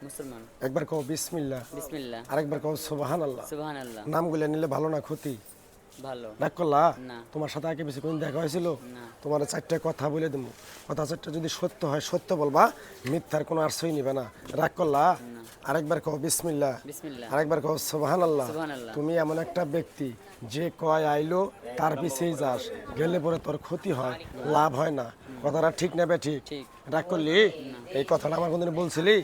মুসলমান। একবার কও বিসমিল্লাহ, বিসমিল্লাহ। আরেকবার কও সুবহানাল্লাহ। সুবহানাল্লাহ। নামগুলো নিলে ভালো না ক্ষতি? ভালো। রাগ করলা? না। তোমার সাথে আগে বেশি কোন দেখা হয়েছিল? না। তোমার চারটা কথা বলে দেবো, কথা চারটা যদি সত্য হয় সত্য বলবা, মিথ্যার কোনো আশ্রয় নিবে না। রাগ করলা? না। আরেকবার কও বিসমিল্লাহ, বিসমিল্লাহ। আরেকবার কও সুবহানাল্লাহ। সুবহানাল্লাহ। তুমি এমন একটা ব্যক্তি যে কয় আইলো তার পিছেই যাস, গেলে পরে তোর ক্ষতি হয়, লাভ হয় না। কথাটা ঠিক নেবে ঠিক? ঠিক। রাগ করলি? এই কথাটা আমার কোনদিন বলছিলি?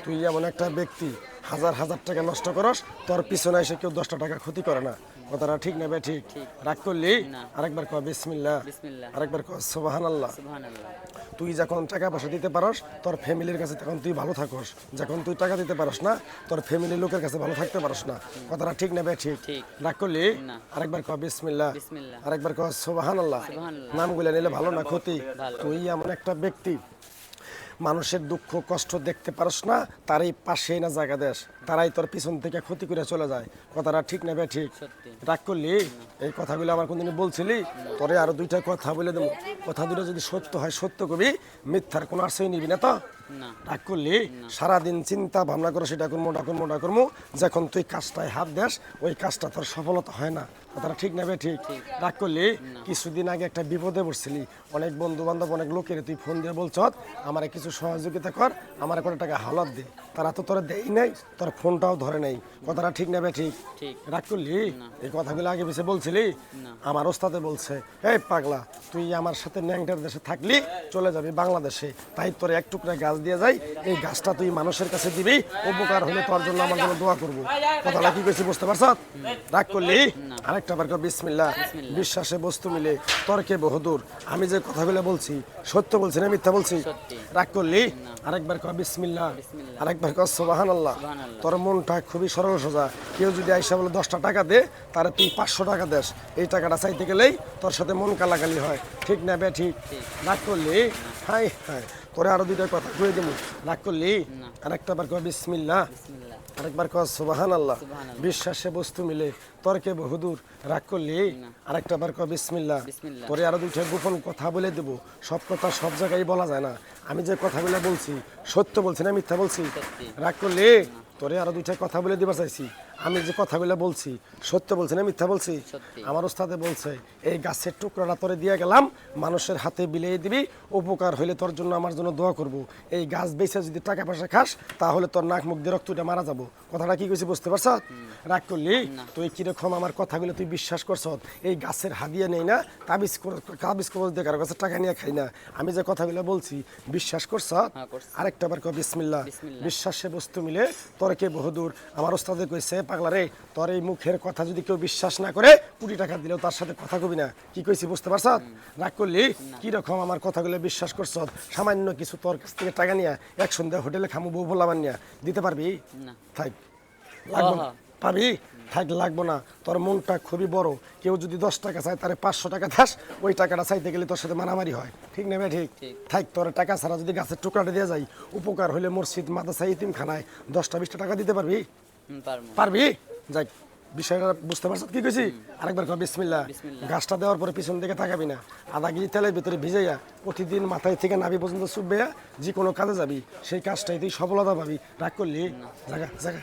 তুই এমন একটা ব্যক্তি হাজার হাজার টাকা নষ্ট করস, তোর পিছনে এসে কেউ 10টা টাকা ক্ষতি করে না। কথাটা ঠিক নেবে ঠিক? রাগ করলি? না। আরেকবার কও বিসমিল্লাহ, বিসমিল্লাহ। আরেকবার কও সুবহানাল্লাহ। সুবহানাল্লাহ। তুই যখন টাকা পয়সা দিতে পারস তোর ফ্যামিলির কাছে তখন তুই ভালো থাকস, যখন তুই টাকা দিতে পারস না তোর ফ্যামিলির লোকের কাছে ভালো থাকতে পারস না। কথাটা ঠিক নেবে ঠিক? ঠিক। রাগ করলি? না। আরেকবার কও বিসমিল্লাহ, বিসমিল্লাহ। আরেকবার কও সুবহানাল্লাহ। সুবহানাল্লাহ। নামগুলো নিলে ভালো না ক্ষতি? ভালো। তুই এমন একটা ব্যক্তি মানুষের দুঃখ কষ্ট দেখতে পারস না, তারই পাশে না জায়গা দেশ, তারাই তোর পিছন থেকে ক্ষতি করে চলে যায়। কথাটা ঠিক নেবে ঠিক? সত্যি। রাগ করলি? এই কথাগুলো আমার কোনদিন বলছিলি? তোরে আরো দুইটা কথা বলে দেবো, কথা দুটো যদি সত্য হয় সত্য কবি, মিথ্যার কোনো আশ্রয় নিবি না তো? না। রাগ করলি? সারাদিন চিন্তা ভাবনা করে সেটা করবো ওটা করবো ওটা করবো, যখন তুই কাজটায় হাত দেস ওই কাজটা তোর সফলতা হয় না। কথাটা ঠিক নেবে ঠিক? রাগ করলি? কিছুদিন আগে একটা বিপদে পড়ছিলি, অনেক বন্ধু বান্ধব অনেক লোকের তুই ফোন দিয়ে বলছ আমার কিছু সহযোগিতা কর, আমার কত টাকা হাওলাত দে, তারা তো তোরা দেই নাই, তোর ফোনটাও ধরে নাই। কথাটা ঠিক নেবে ঠিক? ঠিক। রাগ করলি? এই কথাগুলো আগে বেশি বলছিলি? না। আমার ওস্তাদে বলছে, এই পাগলা তুই আমার সাথে ন্যাংটার দেশে থাকলি, চলে যাবি বাংলাদেশে, তাই তোর এক টুকরা গাছ দিয়ে যাই, এই গাছটা তুই মানুষের কাছে দিবি, উপকার হলে তোর জন্য আমার জন্য দোয়া করবো। কথাটা কি কইছি বুঝতে পারছ? রাগ করলি? আরেকটা বার কর বিসমিল্লাহ, বিশ্বাসে বস্তু মিলে তর্কে বহুদূর। আমি যে কথাগুলো বলছি সত্য বলছি না মিথ্যা বলছি? সত্যি। রাগ করলি? আরেকবার কর বিসমিল্লাহ, বিসমিল্লাহ। আরেকবার কর সুবহানাল্লাহ। সুবহানাল্লাহ। তোর মনটা খুবই সরল সোজা, কেউ যদি আইসা বলে 10টা টাকা দে, তারে তুই 500 টাকা দেস, এই টাকাটা চাইতে গেলেই তোর সাথে মন কালাকালি হয়। ঠিক না বে ঠিক? রাগ করলি? হাই হাই, তোরে আরো দুইটা কথা কয়ে দেবো। রাগ করলি? আরেকটা বার কর বিসমিল্লাহ, বিসমিল্লাহ। আরেকবার কর সুবহানাল্লাহ। সুবহানাল্লাহ। বিশ্বাসে বস্তু মিলে তর্কে বহুদূর। রাগ করলি? আরেকটা বার কর বিসমিল্লাহ। বিসমিল্লাহ। তোরে আরো দুইটা গোপন কথা বলে দেবো, সব কথা সব জায়গায় বলা যায় না। আমি যে কথাগুলো বলছি সত্য বলছি না মিথ্যা বলছি? সত্যি। রাগ করলি? তোরে আরো দুইটা কথা বলে দিবা চাইছি, আমি যে কথাগুলো বলছি সত্য বলছি না মিথ্যা বলছি? সত্যি। আমার ওস্তাদে বলছে এই গাছের টুকরাটা তোরে দিয়ে গেলাম, মানুষের হাতে বিলিয়ে দিবি, উপকার হইলে তোর জন্য আমার জন্য দোয়া করব। এই গাছ বেচে যদি টাকা পয়সা খাস তাহলে তোর নাক মুখ দিয়ে রক্তটা মারা যাবো। কথাটা কি কইছি বুঝতে পারছ? রাগ করলি? তুই কিরকম আমার কথাগুলো তুই বিশ্বাস করছ? এই গাছের হাদিয়া নেই না, তাবিজ কবজ দিয়ে কারো কাছে টাকা নিয়ে খাই না। আমি যে কথাগুলো বলছি বিশ্বাস করছ? হ্যাঁ, করছি। আরেকটা বার কর বিসমিল্লাহ, বিসমিল্লাহ। বিশ্বাসে বস্তু মিলে তর্কে বহুদূর। আমার ওস্তাদে কইছে পাগলা রে, তোর এই মুখের কথা যদি কেউ বিশ্বাস না করে 20 টাকা দিলেও তার সাথে কথা কবি না। কি কইছি বুঝতে পারছ? রাগ করলি? কিরকম আমার কথাগুলো বিশ্বাস করছ? সামান্য কিছু তোর কাছ থেকে টাকা নিয়ে এক সন্ধ্যা হোটেলে খামু বউ ভোলাবার নিয়ে দিতে পারবি? না। থাক, লাগবো না। আহা। পারবি? থাক, লাগবো না। তোর মনটা খুবই বড়, কেউ যদি 10 টাকা চায় তারে 500 টাকা দাস, ওই টাকাটা চাইতে গেলে তোর সাথে মারামারি হয়। ঠিক নেবে ঠিক? ঠিক। থাক, তোর টাকা ছাড়া যদি গাছের টুকরাটা দিয়ে যাই, উপকার হলে মসজিদ মাদ্রাসা ইতিমখানায় 10টা-20টা টাকা দিতে পারবি? পারবো। পারবি? যাই, বিষয়টা বুঝতে পারছ কি কইছি? আরেকবার কর বিসমিল্লাহ। বিসমিল্লাহ। গাছটা দেওয়ার পরে পিছন দিকে তাকাবি না, আধা কেজি তেলের ভিতরে ভিজাইয়া প্রতিদিন মাথায় থেকে নাভি পর্যন্ত চুপবেয়া যে কোনো কাজে যাবি, সেই কাজটাই তুই সফলতা পাবি। রাগ করলি? জায়গা জায়গা